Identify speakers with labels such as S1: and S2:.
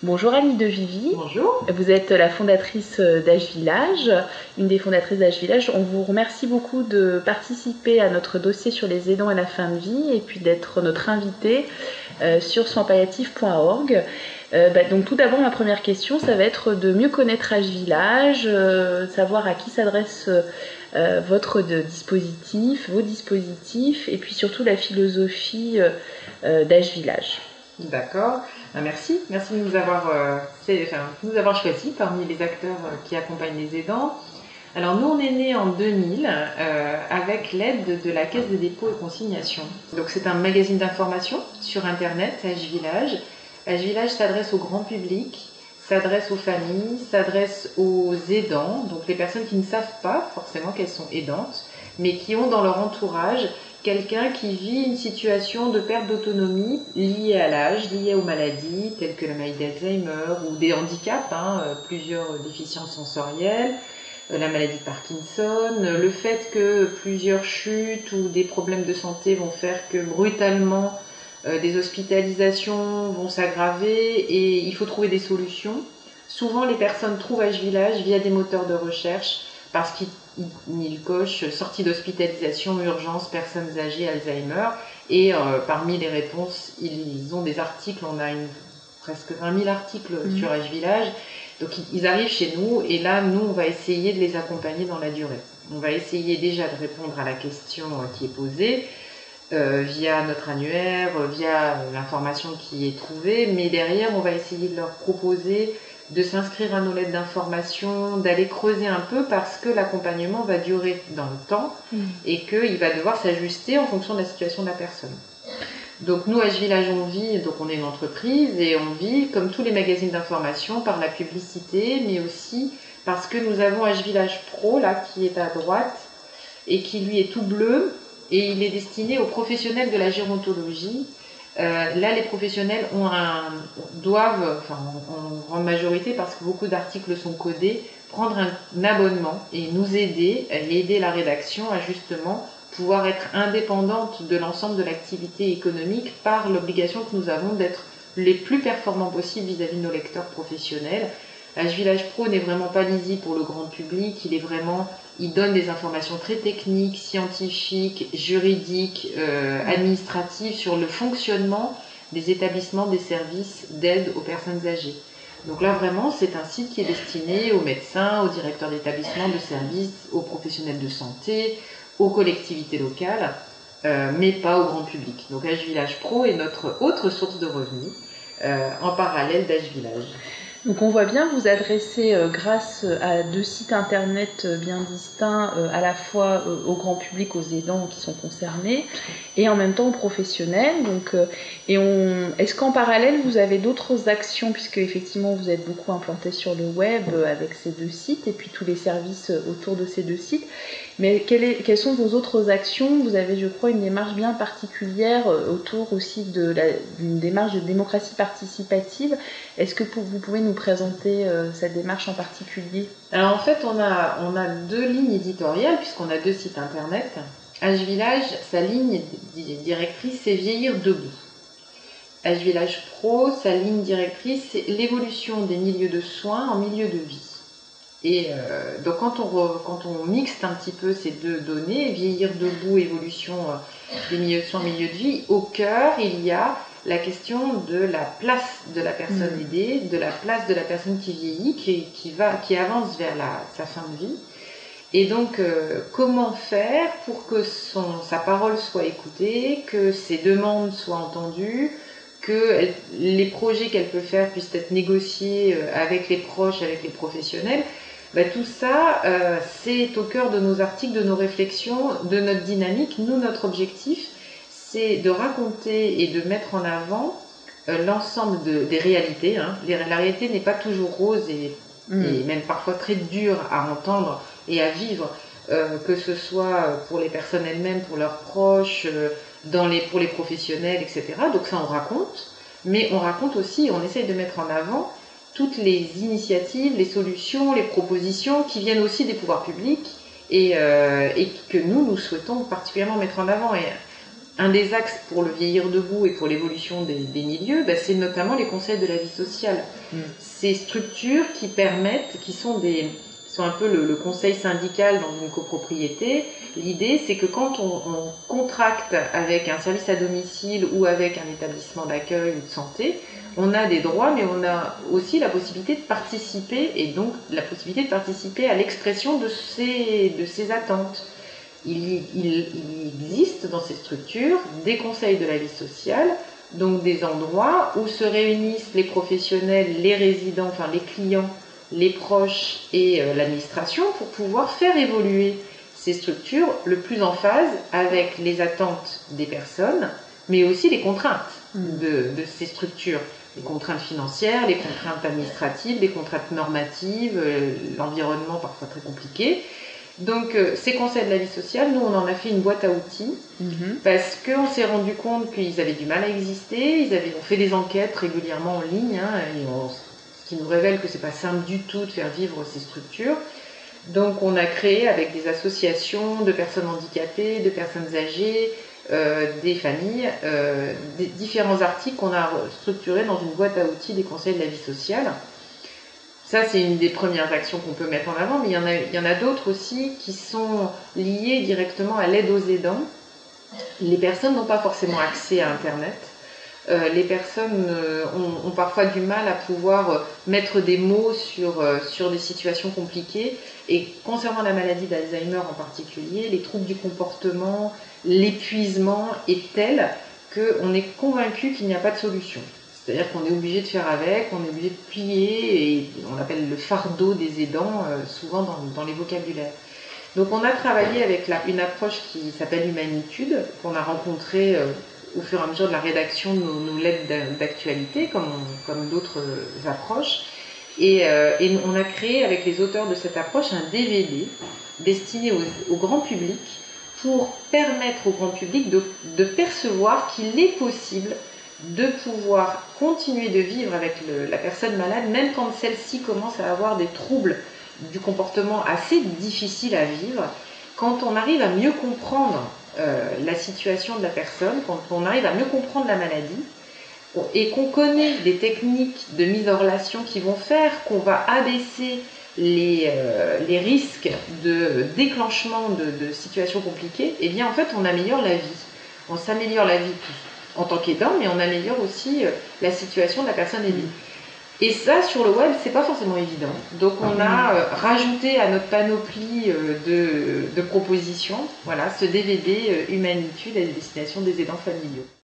S1: Bonjour Annie de Vivi.
S2: Bonjour.
S1: Vous êtes la fondatrice d'Age Village, une des fondatrices d'Age Village. On vous remercie beaucoup de participer à notre dossier sur les aidants et la fin de vie et puis d'être notre invité sur soinspalliatifs.org. Donc tout d'abord, ma première question, ça va être de mieux connaître Age Village, savoir à qui s'adresse votre dispositif, vos dispositifs et puis surtout la philosophie d'Age Village.
S2: D'accord. Merci de nous avoir choisis parmi les acteurs qui accompagnent les aidants. Alors nous, on est né en 2000 avec l'aide de la Caisse de dépôt et consignation. Donc c'est un magazine d'information sur Internet, Age Village. Age Village s'adresse au grand public, s'adresse aux familles, s'adresse aux aidants, donc les personnes qui ne savent pas forcément qu'elles sont aidantes, mais qui ont dans leur entourage quelqu'un qui vit une situation de perte d'autonomie liée à l'âge, liée aux maladies telles que la maladie d'Alzheimer ou des handicaps, plusieurs déficiences sensorielles, la maladie de Parkinson, le fait que plusieurs chutes ou des problèmes de santé vont faire que brutalement des hospitalisations vont s'aggraver et il faut trouver des solutions. Souvent les personnes trouvent Age Village via des moteurs de recherche parce qu'ils cochent sortie d'hospitalisation, urgence, personnes âgées, Alzheimer. Et parmi les réponses, ils ont des articles, on a presque 20 000 articles sur Age Village. Donc ils arrivent chez nous et là, nous, on va essayer de les accompagner dans la durée. On va essayer déjà de répondre à la question qui est posée via notre annuaire, via l'information qui est trouvée. Mais derrière, on va essayer de leur proposer de s'inscrire à nos lettres d'information, d'aller creuser un peu parce que l'accompagnement va durer dans le temps et qu'il va devoir s'ajuster en fonction de la situation de la personne. Donc nous, Age Village, on vit, donc on est une entreprise et on vit comme tous les magazines d'information par la publicité, mais aussi parce que nous avons Age Village Pro, là, qui est à droite et qui lui est tout bleu et il est destiné aux professionnels de la gérontologie. Là, les professionnels doivent, en grande majorité, parce que beaucoup d'articles sont codés, prendre un abonnement et nous aider et aider la rédaction à justement pouvoir être indépendante de l'ensemble de l'activité économique par l'obligation que nous avons d'être les plus performants possibles vis-à-vis de nos lecteurs professionnels. Age Village Pro n'est vraiment pas lisible pour le grand public, il donne des informations très techniques, scientifiques, juridiques, administratives sur le fonctionnement des établissements, des services d'aide aux personnes âgées. Donc là vraiment c'est un site qui est destiné aux médecins, aux directeurs d'établissements, de services, aux professionnels de santé, aux collectivités locales, mais pas au grand public. Donc Age Village Pro est notre autre source de revenus en parallèle d'Age Village.
S1: Donc on voit bien vous adresser grâce à deux sites internet bien distincts à la fois au grand public, aux aidants qui sont concernés et en même temps aux professionnels. Est-ce qu'en parallèle vous avez d'autres actions puisque effectivement vous êtes beaucoup implanté sur le web avec ces deux sites et puis tous les services autour de ces deux sites. Mais quelles sont vos autres actions? Vous avez, je crois, une démarche bien particulière autour aussi d'une démarche de démocratie participative. Est-ce que vous pouvez nous présenter cette démarche en particulier?
S2: Alors en fait, on a deux lignes éditoriales puisqu'on a deux sites internet. Age Village, sa ligne directrice, c'est vieillir debout. Age Village Pro, sa ligne directrice, c'est l'évolution des milieux de soins en milieu de vie. Et donc quand on mixte un petit peu ces deux données, vieillir debout, évolution des milieux de soins, milieu de vie, au cœur il y a la question de la place de la personne aidée, de la place de la personne qui vieillit, qui avance vers sa fin de vie. Et donc comment faire pour que sa parole soit écoutée, que ses demandes soient entendues, que les projets qu'elle peut faire puissent être négociés avec les proches, avec les professionnels. Tout ça, c'est au cœur de nos articles, de nos réflexions, de notre dynamique. Nous, notre objectif, c'est de raconter et de mettre en avant l'ensemble des réalités. La réalité n'est pas toujours rose et même parfois très dure à entendre et à vivre, que ce soit pour les personnes elles-mêmes, pour leurs proches, pour les professionnels, etc. Donc ça, on raconte, mais on raconte aussi, on essaye de mettre en avant toutes les initiatives, les solutions, les propositions qui viennent aussi des pouvoirs publics et que nous souhaitons particulièrement mettre en avant. Et un des axes pour le vieillir debout et pour l'évolution des milieux, c'est notamment les conseils de la vie sociale. Ces structures qui permettent, qui sont un peu le conseil syndical dans une copropriété. L'idée, c'est que quand on contracte avec un service à domicile ou avec un établissement d'accueil ou de santé, on a des droits, mais on a aussi la possibilité de participer, et donc la possibilité de participer à l'expression de ces attentes. Il existe dans ces structures des conseils de la vie sociale, donc des endroits où se réunissent les professionnels, les résidents, enfin les clients, les proches et l'administration pour pouvoir faire évoluer ces structures le plus en phase avec les attentes des personnes, mais aussi les contraintes de ces structures. Les contraintes financières, les contraintes administratives, les contraintes normatives, l'environnement parfois très compliqué. Donc ces conseils de la vie sociale, nous on en a fait une boîte à outils parce qu'on s'est rendu compte qu'ils avaient du mal à exister, on fait des enquêtes régulièrement en ligne ce qui nous révèle que c'est pas simple du tout de faire vivre ces structures. Donc on a créé avec des associations de personnes handicapées, de personnes âgées, des familles, des différents articles qu'on a structurés dans une boîte à outils des conseils de la vie sociale. Ça, c'est une des premières actions qu'on peut mettre en avant, mais il y en a d'autres aussi qui sont liées directement à l'aide aux aidants. Les personnes n'ont pas forcément accès à Internet. Les personnes ont parfois du mal à pouvoir mettre des mots sur des situations compliquées. Et concernant la maladie d'Alzheimer en particulier, les troubles du comportement, l'épuisement est tel qu'on est convaincu qu'il n'y a pas de solution. C'est-à-dire qu'on est obligé de faire avec, on est obligé de plier, et on appelle le fardeau des aidants, souvent dans les vocabulaires. Donc on a travaillé avec une approche qui s'appelle Humanitude, qu'on a rencontrée au fur et à mesure de la rédaction de nos lettres d'actualité, comme d'autres approches. Et on a créé avec les auteurs de cette approche un DVD destiné au grand public pour permettre au grand public de percevoir qu'il est possible de pouvoir continuer de vivre avec la personne malade, même quand celle-ci commence à avoir des troubles du comportement assez difficiles à vivre. Quand on arrive à mieux comprendre la situation de la personne, quand on arrive à mieux comprendre la maladie, et qu'on connaît des techniques de mise en relation qui vont faire qu'on va abaisser les risques de déclenchement de situations compliquées, eh bien en fait on améliore la vie. On s'améliore la vie en tant qu'aidant, mais on améliore aussi la situation de la personne aidée. Et ça, sur le web, c'est pas forcément évident. Donc on a rajouté à notre panoplie de propositions, voilà, ce DVD Humanitude à destination des aidants familiaux.